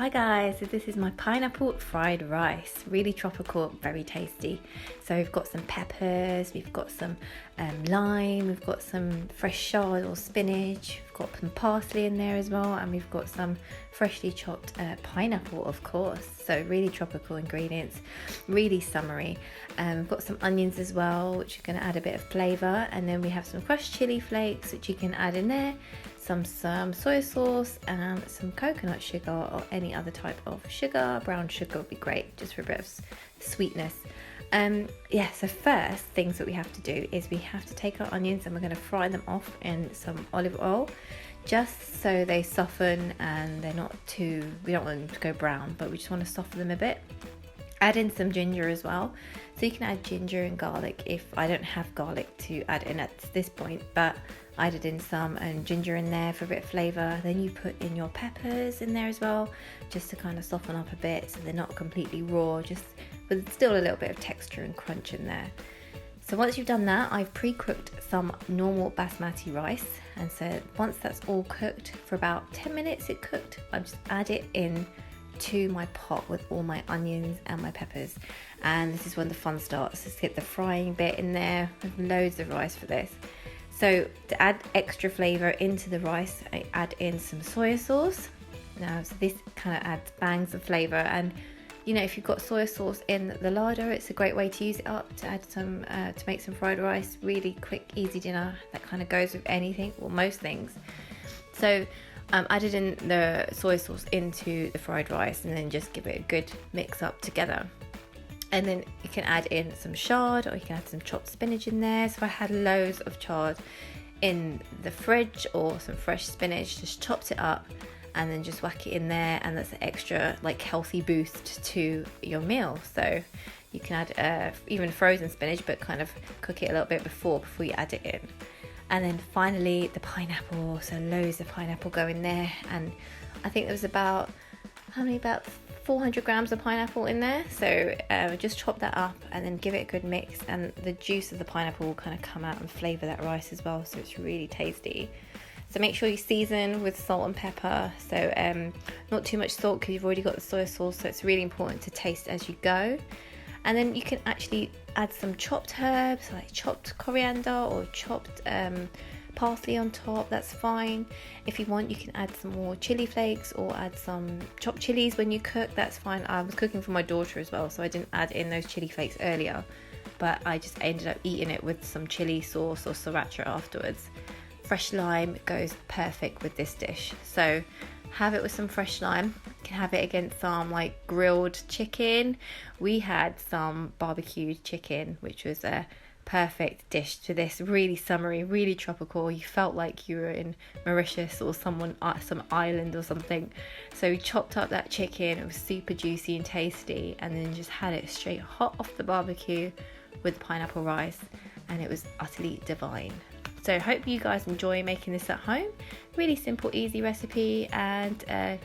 Hi guys, so this is my pineapple fried rice. Really tropical, very tasty. So we've got some peppers, we've got some lime, we've got some fresh chard or spinach, we've got some parsley in there as well, and we've got some freshly chopped pineapple, of course. So really tropical ingredients, really summery. We've got some onions as well, which are going to add a bit of flavour, and then we have some crushed chili flakes, which you can add in there. Some soy sauce and some coconut sugar or any other type of sugar. Brown sugar would be great just for a bit of sweetness. So first things that we have to do is we have to take our onions and we're going to fry them off in some olive oil just so they soften and they're not too, we don't want them to go brown, but we just want to soften them a bit. Add in some ginger as well. So you can add ginger and garlic. If I don't have garlic to add in at this point, but I added in some and ginger in there for a bit of flavour. Then you put in your peppers in there as well, just to kind of soften up a bit so they're not completely raw, just with still a little bit of texture and crunch in there. So once you've done that, I've pre-cooked some normal basmati rice, and so once that's all cooked for about 10 minutes it cooked, I just add it in to my pot with all my onions and my peppers, and this is when the fun starts. Let's get the frying bit in there with loads of rice for this. So to add extra flavour into the rice, I add in some soy sauce. Now, so this kind of adds bangs of flavour, and you know, if you've got soy sauce in the larder, it's a great way to use it up to add some to make some fried rice. Really quick, easy dinner that kind of goes with anything, well, most things. So added in the soy sauce into the fried rice and then just give it a good mix up together. And then you can add in some chard, or you can add some chopped spinach in there. So I had loads of chard in the fridge, or some fresh spinach, just chopped it up and then just whack it in there, and that's an extra like healthy boost to your meal. So you can add even frozen spinach, but kind of cook it a little bit before you add it in. And then finally the pineapple, so loads of pineapple go in there, and I think there was about 400 grams of pineapple in there. So just chop that up and then give it a good mix, and the juice of the pineapple will kind of come out and flavour that rice as well, so it's really tasty. So make sure you season with salt and pepper, so not too much salt because you've already got the soy sauce, so it's really important to taste as you go. And then you can actually add some chopped herbs, like chopped coriander or chopped parsley on top, that's fine. If you want, you can add some more chili flakes or add some chopped chilies when you cook, that's fine. I was cooking for my daughter as well, so I didn't add in those chili flakes earlier, but I just ended up eating it with some chili sauce or sriracha afterwards. Fresh lime goes perfect with this dish, so have it with some fresh lime. You can have it against some like grilled chicken. We had some barbecued chicken, which was a perfect dish to this. Really summery, really tropical. You felt like you were in Mauritius or some island or something. So we chopped up that chicken, it was super juicy and tasty, and then just had it straight hot off the barbecue with pineapple rice, and it was utterly divine. So hope you guys enjoy making this at home. Really simple, easy recipe, and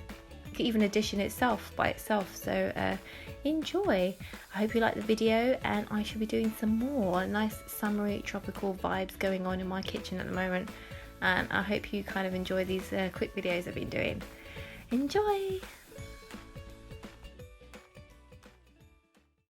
even a dish in itself by itself. So enjoy. I hope you like the video, and I should be doing some more nice summery tropical vibes going on in my kitchen at the moment. And I hope you kind of enjoy these quick videos I've been doing. Enjoy!